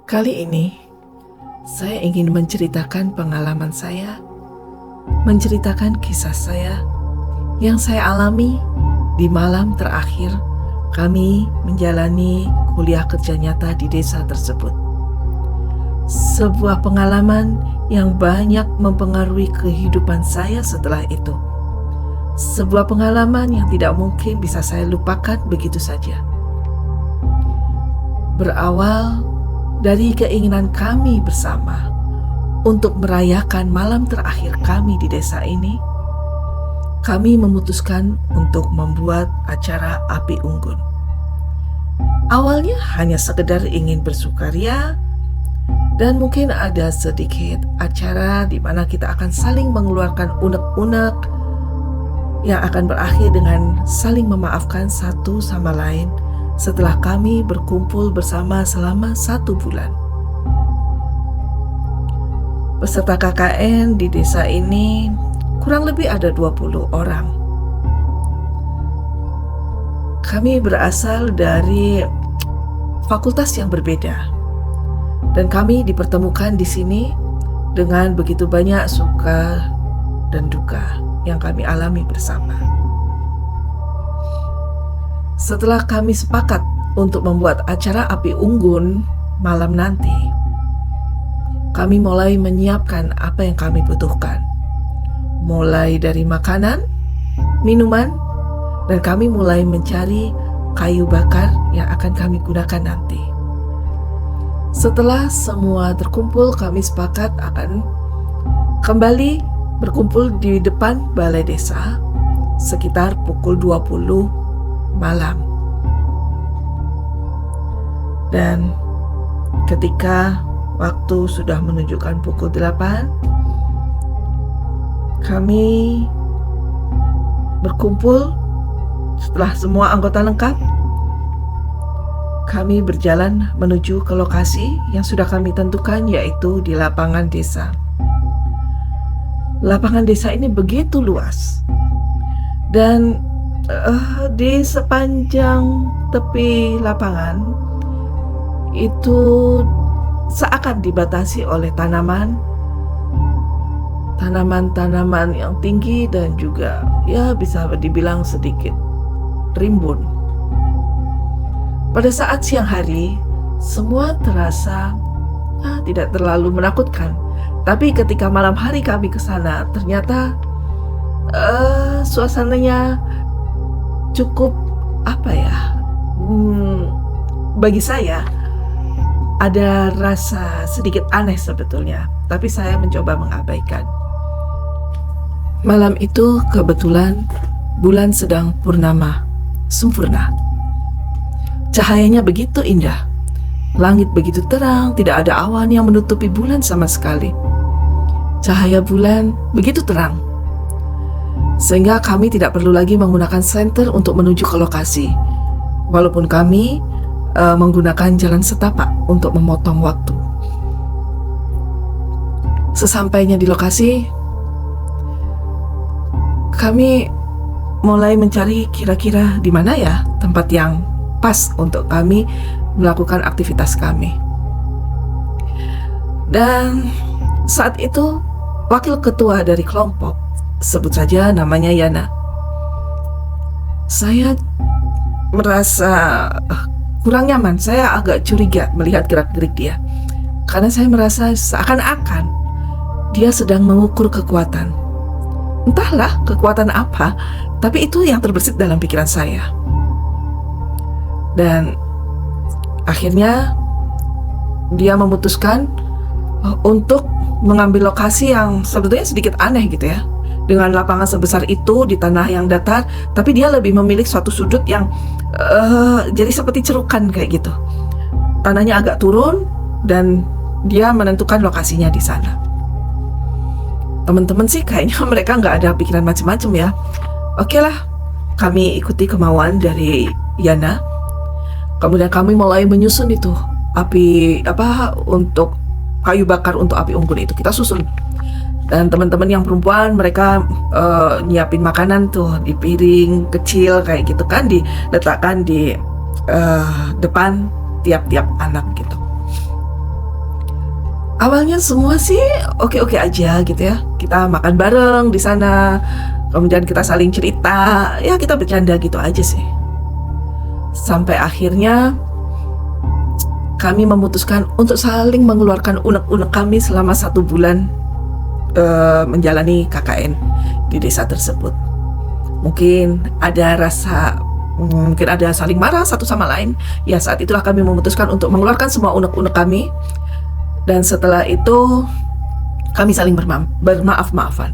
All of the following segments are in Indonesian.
Kali ini, saya ingin menceritakan pengalaman saya, menceritakan kisah saya yang saya alami di malam terakhir kami menjalani kuliah kerja nyata di desa tersebut. Sebuah pengalaman yang banyak mempengaruhi kehidupan saya setelah itu. Sebuah pengalaman yang tidak mungkin bisa saya lupakan begitu saja. Berawal dari keinginan kami bersama untuk merayakan malam terakhir kami di desa ini, kami memutuskan untuk membuat acara api unggun. Awalnya hanya sekedar ingin bersukaria dan mungkin ada sedikit acara di mana kita akan saling mengeluarkan unek-unek yang akan berakhir dengan saling memaafkan satu sama lain setelah kami berkumpul bersama selama 1 bulan. Peserta KKN di desa ini kurang lebih ada 20 orang. Kami berasal dari fakultas yang berbeda, dan kami dipertemukan di sini dengan begitu banyak suka dan duka yang kami alami bersama. Setelah kami sepakat untuk membuat acara api unggun malam nanti, kami mulai menyiapkan apa yang kami butuhkan. Mulai dari makanan, minuman, dan kami mulai mencari kayu bakar yang akan kami gunakan nanti. Setelah semua terkumpul, kami sepakat akan kembali berkumpul di depan balai desa sekitar pukul 20 malam. Dan ketika waktu sudah menunjukkan pukul 8, kami berkumpul. Setelah semua anggota lengkap, kami berjalan menuju ke lokasi yang sudah kami tentukan, yaitu di lapangan desa. Lapangan desa ini begitu luas, dan di sepanjang tepi lapangan itu seakan dibatasi oleh tanaman-tanaman yang tinggi dan juga ya bisa dibilang sedikit rimbun. Pada saat siang hari, semua terasa tidak terlalu menakutkan. Tapi ketika malam hari kami ke sana, ternyata suasananya cukup bagi saya ada rasa sedikit aneh sebetulnya, tapi saya mencoba mengabaikan. Malam itu kebetulan bulan sedang purnama sempurna. Cahayanya begitu indah. Langit begitu terang, tidak ada awan yang menutupi bulan sama sekali. Cahaya bulan begitu terang, sehingga kami tidak perlu lagi menggunakan senter untuk menuju ke lokasi. Walaupun kami menggunakan jalan setapak untuk memotong waktu. Sesampainya di lokasi, kami mulai mencari kira-kira di mana ya tempat yang pas untuk kami melakukan aktivitas kami. Dan saat itu wakil ketua dari kelompok, sebut saja namanya Yana, saya merasa kurang nyaman. Saya agak curiga melihat gerak-gerik dia, karena saya merasa seakan-akan dia sedang mengukur kekuatan. Entahlah kekuatan apa, tapi itu yang terbersit dalam pikiran saya. Dan akhirnya dia memutuskan untuk mengambil lokasi yang sebetulnya sedikit aneh gitu ya. Dengan lapangan sebesar itu di tanah yang datar, tapi dia lebih memilih suatu sudut yang jadi seperti cerukan kayak gitu. Tanahnya agak turun dan dia menentukan lokasinya di sana. Teman-teman sih kayaknya mereka nggak ada pikiran macam-macam ya. Oke lah, kami ikuti kemauan dari Yana. Kemudian kami mulai menyusun itu untuk kayu bakar untuk api unggun itu kita susun. Dan teman-teman yang perempuan mereka nyiapin makanan tuh di piring kecil kayak gitu kan, diletakkan di depan tiap-tiap anak gitu. Awalnya semua sih oke-oke aja gitu ya. Kita makan bareng di sana, kemudian kita saling cerita, ya kita bercanda gitu aja sih. Sampai akhirnya kami memutuskan untuk saling mengeluarkan unek-unek kami selama 1 bulan menjalani KKN di desa tersebut. Mungkin ada saling marah satu sama lain. Ya saat itulah kami memutuskan untuk mengeluarkan semua unek-unek kami. Dan setelah itu kami saling bermaaf-maafan.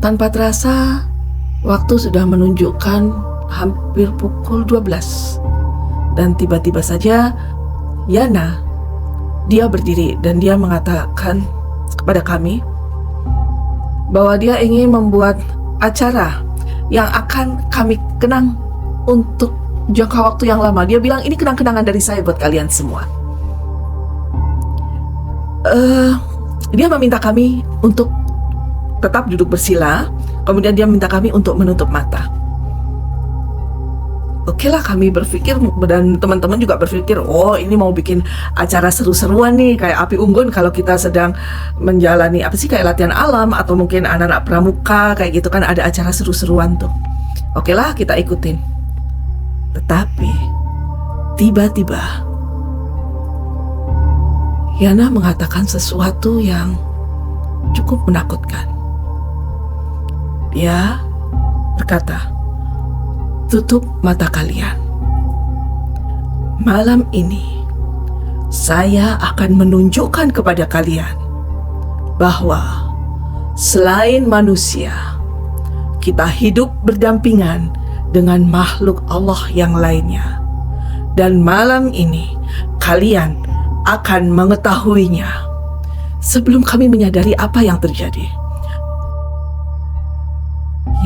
Tanpa terasa waktu sudah menunjukkan hampir pukul 12. Dan tiba-tiba saja Yana, dia berdiri dan dia mengatakan kepada kami bahwa dia ingin membuat acara yang akan kami kenang untuk jangka waktu yang lama. Dia bilang ini kenang-kenangan dari saya buat kalian semua. Dia meminta kami untuk tetap duduk bersila, kemudian dia minta kami untuk menutup mata. Oke lah, kami berpikir dan teman-teman juga berpikir, oh ini mau bikin acara seru-seruan nih, kayak api unggun kalau kita sedang menjalani kayak latihan alam atau mungkin anak-anak pramuka kayak gitu kan, ada acara seru-seruan tuh. Oke lah, kita ikutin. Tetapi tiba-tiba Yana mengatakan sesuatu yang cukup menakutkan. Dia berkata, tutup mata kalian. Malam ini saya akan menunjukkan kepada kalian bahwa selain manusia, kita hidup berdampingan dengan makhluk Allah yang lainnya. Dan malam ini kalian akan mengetahuinya. Sebelum kami menyadari apa yang terjadi,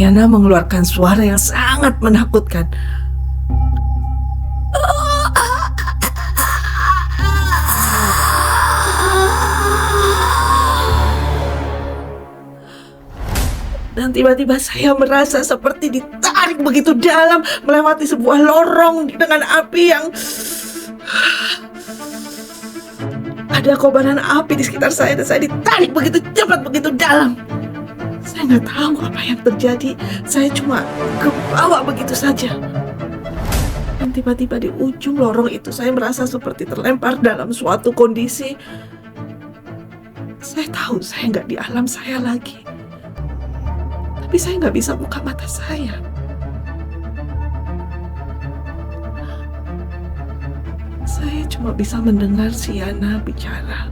Yana mengeluarkan suara yang sangat menakutkan. Dan tiba-tiba saya merasa seperti ditarik begitu dalam melewati sebuah lorong dengan api yang ada kobaran api di sekitar saya dan saya ditarik begitu cepat, begitu dalam. Saya nggak tahu apa yang terjadi. Saya cuma kebawa begitu saja. Dan tiba-tiba di ujung lorong itu saya merasa seperti terlempar dalam suatu kondisi. Saya tahu saya nggak di alam saya lagi. Tapi saya nggak bisa buka mata saya. Saya cuma bisa mendengar si Yana bicara.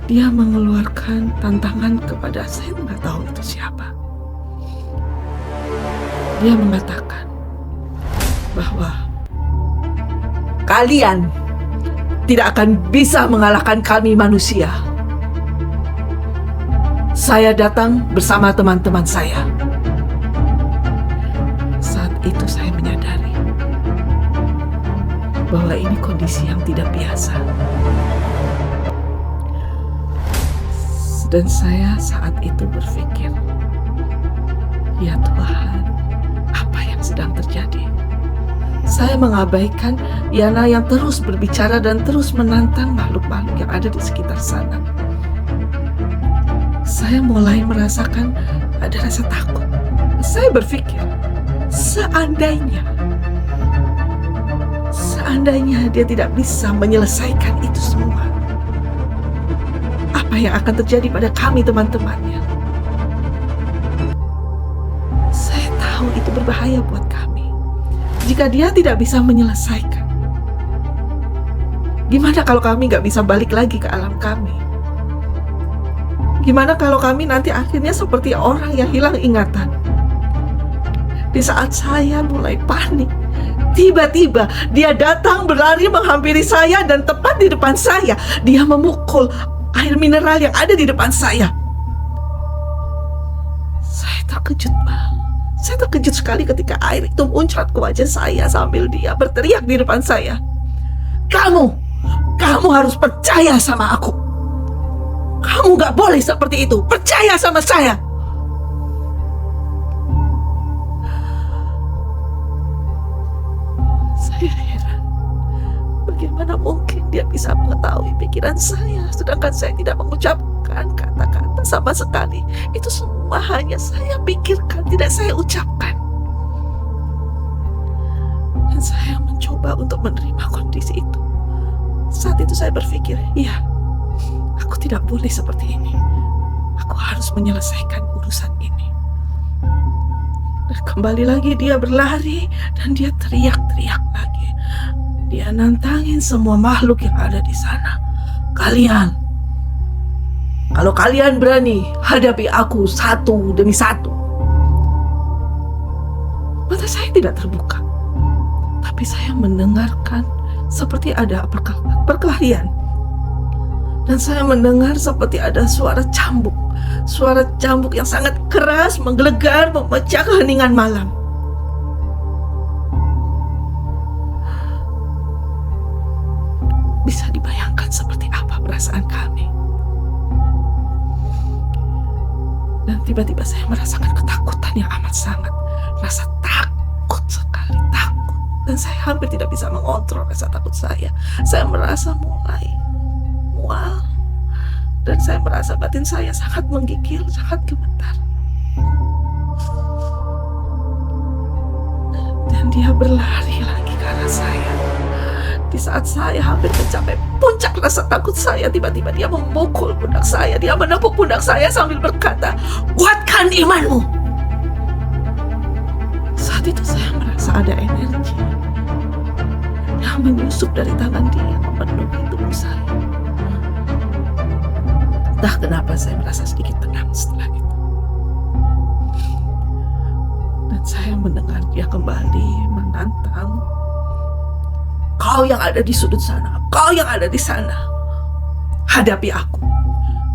Dia mengeluarkan tantangan kepada saya, nggak tahu itu siapa. Dia mengatakan bahwa kalian tidak akan bisa mengalahkan kami manusia. Saya datang bersama teman-teman saya. Saat itu saya menyadari bahwa ini kondisi yang tidak biasa. Dan saya saat itu berpikir, ya Tuhan, apa yang sedang terjadi? Saya mengabaikan Yana yang terus berbicara dan terus menantang makhluk-makhluk yang ada di sekitar sana. Saya mulai merasakan ada rasa takut. Saya berpikir, seandainya dia tidak bisa menyelesaikan itu semua, apa yang akan terjadi pada kami teman-temannya? Saya tahu itu berbahaya buat kami. Jika dia tidak bisa menyelesaikan, gimana kalau kami gak bisa balik lagi ke alam kami? Gimana kalau kami nanti akhirnya seperti orang yang hilang ingatan? Di saat saya mulai panik, tiba-tiba dia datang berlari menghampiri saya dan tepat di depan saya. Dia memukul air mineral yang ada di depan saya. Saya terkejut, Pak. Saya terkejut sekali ketika air itu muncrat ke wajah saya sambil dia berteriak di depan saya. Kamu harus percaya sama aku. Kamu gak boleh seperti itu. Percaya sama saya. Saya heran. Bagaimana mungkin dia bisa mengetahui pikiran saya, sedangkan saya tidak mengucapkan kata-kata sama sekali. Itu semua hanya saya pikirkan, tidak saya ucapkan. Dan saya mencoba untuk menerima kondisi itu. Saat itu saya berpikir, ya, aku tidak boleh seperti ini. Aku harus menyelesaikan urusan ini. Dan kembali lagi dia berlari dan dia teriak-teriak lagi. Dia nantangin semua makhluk yang ada di sana. Kalau kalian berani hadapi aku satu demi satu. Mata saya tidak terbuka, tapi saya mendengarkan seperti ada perkelahian. Dan saya mendengar seperti ada suara cambuk yang sangat keras menggelegar, memecah keheningan malam. Bisa dibayangkan seperti apa perasaan kami. Dan tiba-tiba saya merasakan ketakutan yang amat sangat. Rasa takut sekali, takut. Dan saya hampir tidak bisa mengontrol rasa takut saya. Saya merasa mulai mual. Dan saya merasa batin saya sangat menggigil, sangat gemetar. Dan dia berlari lagi ke arah saya. Di saat saya hampir mencapai puncak rasa takut saya, tiba-tiba dia memukul pundak saya. Dia menepuk pundak saya sambil berkata, "Kuatkan imanmu." Saat itu saya merasa ada energi yang menyusup dari tangan dia, memenuhi tubuh saya. Entah kenapa saya merasa sedikit tenang setelah itu. Dan saya mendengar dia kembali menantang, "Kau yang ada di sudut sana, kau yang ada di sana, hadapi aku."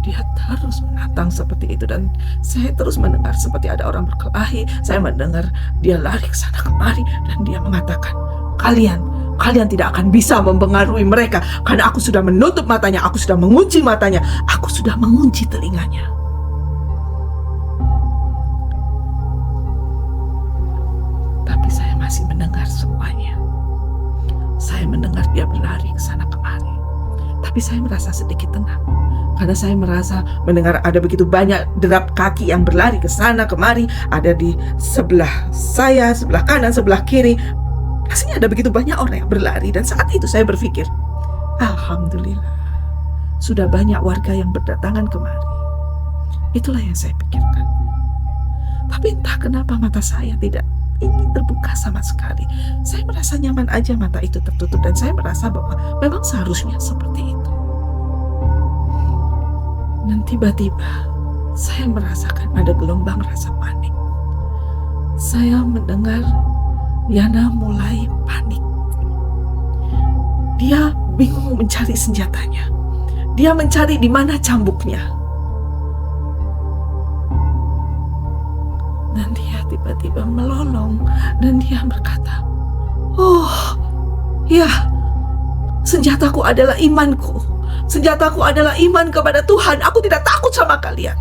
Dia terus menantang seperti itu dan saya terus mendengar seperti ada orang berkelahi. Saya mendengar dia lari ke sana kemari dan dia mengatakan, Kalian tidak akan bisa mempengaruhi mereka karena aku sudah menutup matanya, aku sudah mengunci matanya, aku sudah mengunci telinganya." Tapi saya masih mendengar semuanya. Saya mendengar dia berlari ke sana kemari. Tapi saya merasa sedikit tenang. Karena saya merasa mendengar ada begitu banyak derap kaki yang berlari ke sana kemari. Ada di sebelah saya, sebelah kanan, sebelah kiri. Rasanya ada begitu banyak orang yang berlari. Dan saat itu saya berpikir, alhamdulillah, sudah banyak warga yang berdatangan kemari. Itulah yang saya pikirkan. Tapi entah kenapa mata saya tidak ingin terbuka sama sekali. Saya merasa nyaman aja mata itu tertutup. Dan saya merasa bahwa memang seharusnya seperti itu. Dan tiba-tiba saya merasakan ada gelombang rasa panik. Saya mendengar Yana mulai panik. Dia bingung mencari senjatanya. Dia mencari di mana cambuknya. Dan dia tiba-tiba melolong dan dia berkata, "Oh, ya, senjataku adalah imanku. Senjataku adalah iman kepada Tuhan. Aku tidak takut sama kalian."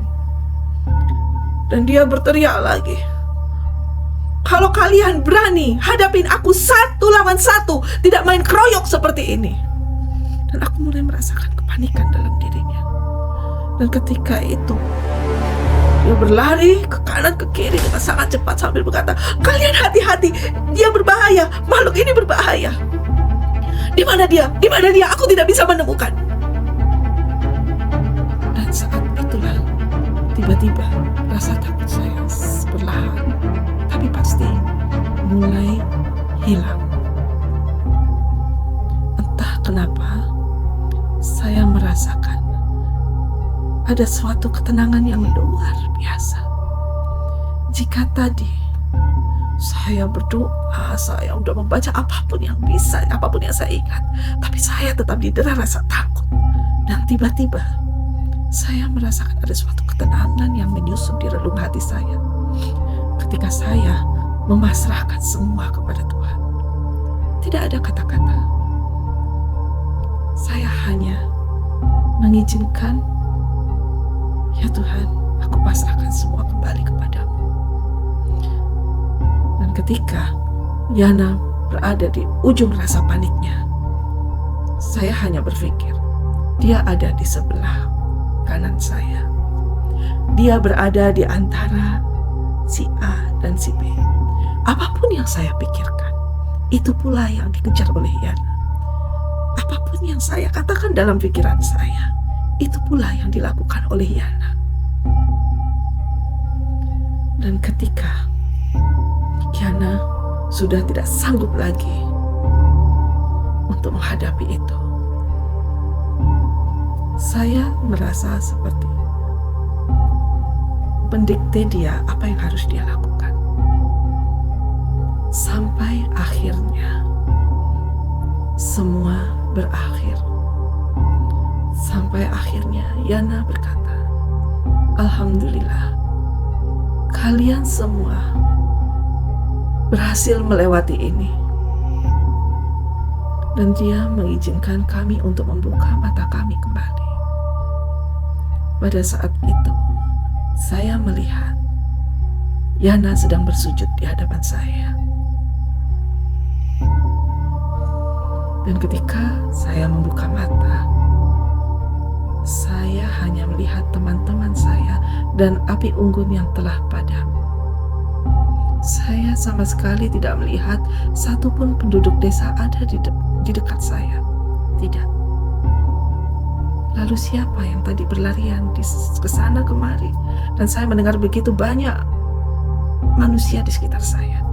Dan dia berteriak lagi, "Kalau kalian berani hadapin aku 1 lawan 1, tidak main keroyok seperti ini." Dan aku mulai merasakan kepanikan dalam dirinya. Dan ketika itu dia berlari ke kanan ke kiri dengan sangat cepat sambil berkata, "Kalian hati-hati, dia berbahaya, makhluk ini berbahaya. Di mana dia? Di mana dia? Aku tidak bisa menemukan." Dan saat itulah tiba-tiba rasa takut saya perlahan tapi pasti mulai hilang. Entah kenapa saya merasakan ada suatu ketenangan yang luar biasa. Jika tadi saya berdoa, saya sudah membaca apapun yang bisa, apapun yang saya ingat, tapi saya tetap didera rasa takut. Dan tiba-tiba saya merasakan ada suatu ketenangan yang menyusup di relung hati saya ketika saya memasrahkan semua kepada Tuhan. Tidak ada kata-kata. Saya hanya mengizinkan, "Ya Tuhan, aku pasrahkan semua kembali kepadamu." Dan ketika Yana berada di ujung rasa paniknya, saya hanya berpikir, dia ada di sebelah kanan saya. Dia berada di antara si A dan si B. Apapun yang saya pikirkan, itu pula yang dikejar oleh Yana. Apapun yang saya katakan dalam pikiran saya, itu pula yang dilakukan oleh Yana. Dan ketika Yana sudah tidak sanggup lagi untuk menghadapi itu, saya merasa seperti mendikte dia apa yang harus dia lakukan. Sampai akhirnya semua berakhir. Sampai akhirnya Yana berkata, "Alhamdulillah, kalian semua berhasil melewati ini." Dan dia mengizinkan kami untuk membuka mata kami kembali. Pada saat itu, saya melihat Yana sedang bersujud di hadapan saya. Dan ketika saya membuka mata, saya hanya melihat teman-teman saya dan api unggun yang telah padam. Saya sama sekali tidak melihat satupun penduduk desa ada di dekat saya. Tidak. Lalu siapa yang tadi berlarian ke sana kemari? Dan saya mendengar begitu banyak manusia di sekitar saya.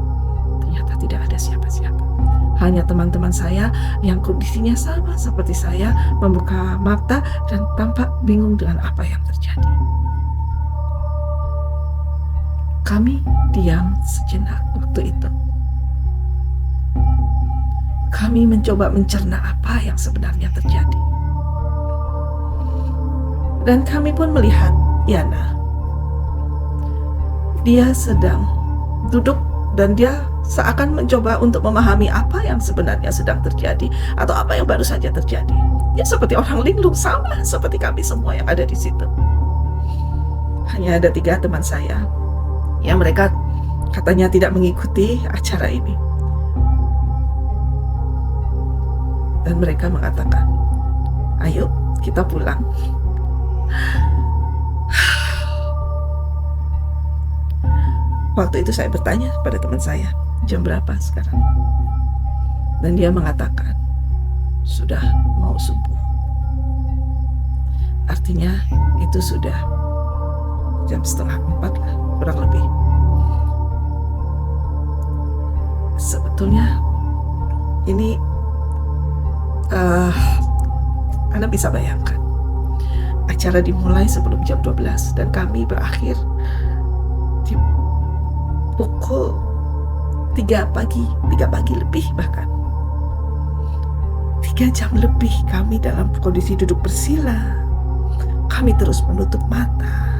Ternyata tidak ada siapa-siapa. Hanya teman-teman saya yang kondisinya sama seperti saya, membuka mata dan tampak bingung dengan apa yang terjadi. Kami diam sejenak waktu itu. Kami mencoba mencerna apa yang sebenarnya terjadi. Dan kami pun melihat Yana. Dia sedang duduk dan dia seakan mencoba untuk memahami apa yang sebenarnya sedang terjadi atau apa yang baru saja terjadi. Dia seperti orang linglung, sama seperti kami semua yang ada di situ. Hanya ada 3 teman saya yang mereka katanya tidak mengikuti acara ini. Dan mereka mengatakan, "Ayo kita pulang." Waktu itu saya bertanya pada teman saya, "Jam berapa sekarang?" Dan dia mengatakan, "Sudah mau subuh." Artinya itu sudah jam 3:30 lah, kurang lebih. Sebetulnya ini Anda bisa bayangkan, acara dimulai sebelum jam 12 dan kami berakhir di pukul 3 pagi lebih bahkan. 3 jam lebih kami dalam kondisi duduk bersila. Kami terus menutup mata.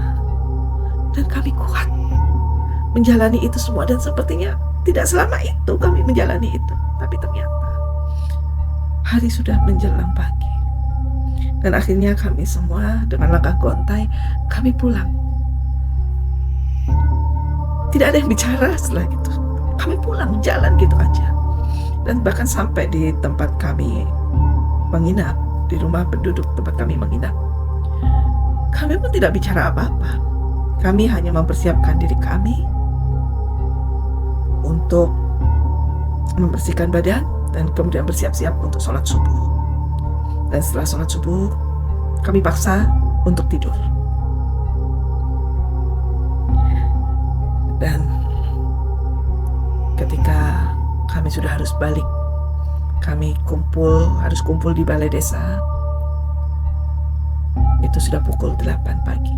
Dan kami kuat menjalani itu semua, dan sepertinya tidak selama itu kami menjalani itu. Tapi ternyata hari sudah menjelang pagi. Dan akhirnya kami semua dengan langkah gontai, kami pulang. Tidak ada yang bicara setelah itu. Kami pulang, jalan gitu aja. Dan bahkan sampai di tempat kami menginap, di rumah penduduk tempat kami menginap, kami pun tidak bicara apa-apa. Kami hanya mempersiapkan diri kami untuk membersihkan badan dan kemudian bersiap-siap untuk sholat subuh. Dan setelah sholat subuh, kami paksa untuk tidur. Dan ketika kami sudah harus balik, kami harus kumpul di balai desa. Itu sudah pukul 8 pagi.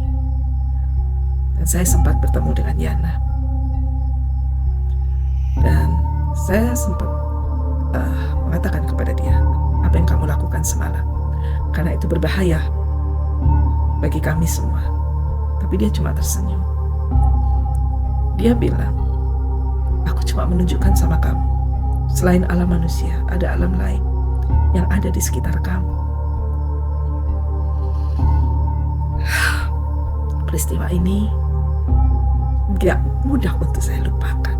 Dan saya sempat bertemu dengan Yana. Dan saya sempat mengatakan kepada dia, "Apa yang kamu lakukan semalam? Karena itu berbahaya bagi kami semua." Tapi dia cuma tersenyum. Dia bilang, "Aku cuma menunjukkan sama kamu, selain alam manusia, ada alam lain yang ada di sekitar kamu." Peristiwa ini gak mudah untuk saya lupakan.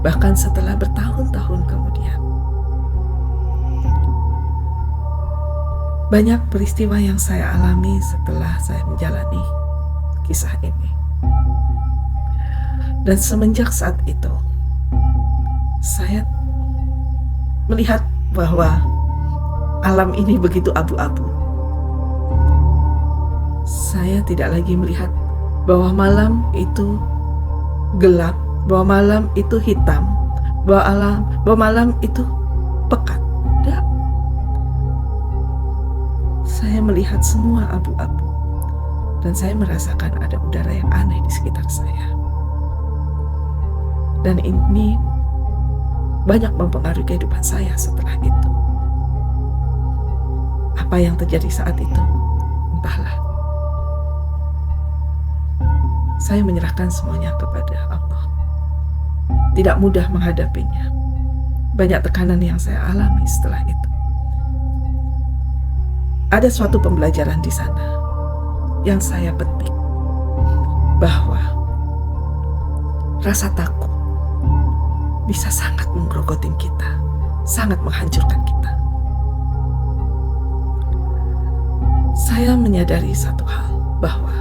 Bahkan setelah bertahun-tahun kemudian, Banyak peristiwa yang saya alami setelah saya menjalani kisah ini. Dan semenjak saat itu, saya melihat bahwa alam ini begitu abu-abu. Saya tidak lagi melihat bahwa malam itu gelap, bahwa malam itu hitam, bahwa malam itu pekat. Tidak. Saya melihat semua abu-abu dan saya merasakan ada udara yang aneh di sekitar saya. Dan ini banyak mempengaruhi kehidupan saya setelah itu. Apa yang terjadi saat itu? Entahlah. Saya menyerahkan semuanya kepada Allah. Tidak mudah menghadapinya. Banyak tekanan yang saya alami setelah itu. Ada suatu pembelajaran di sana yang saya petik, bahwa rasa takut bisa sangat menggerogotin kita, sangat menghancurkan kita. Saya menyadari satu hal, bahwa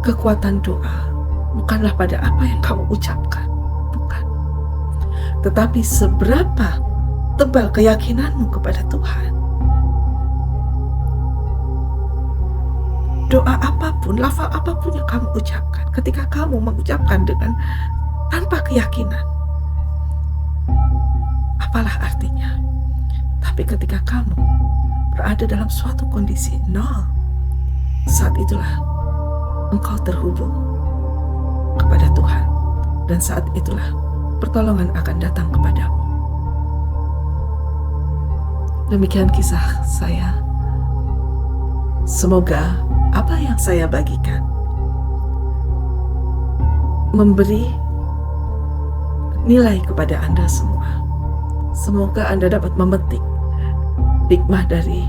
kekuatan doa bukanlah pada apa yang kamu ucapkan, bukan. Tetapi seberapa tebal keyakinanmu kepada Tuhan. Doa apapun, lafal apapun yang kamu ucapkan, ketika kamu mengucapkan dengan tanpa keyakinan, apalah artinya? Tapi ketika kamu berada dalam suatu kondisi nol, saat itulah engkau terhubung kepada Tuhan, dan saat itulah pertolongan akan datang kepadamu. Demikian kisah saya. Semoga apa yang saya bagikan memberi nilai kepada Anda semua. Semoga Anda dapat memetik hikmah dari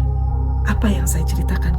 apa yang saya ceritakan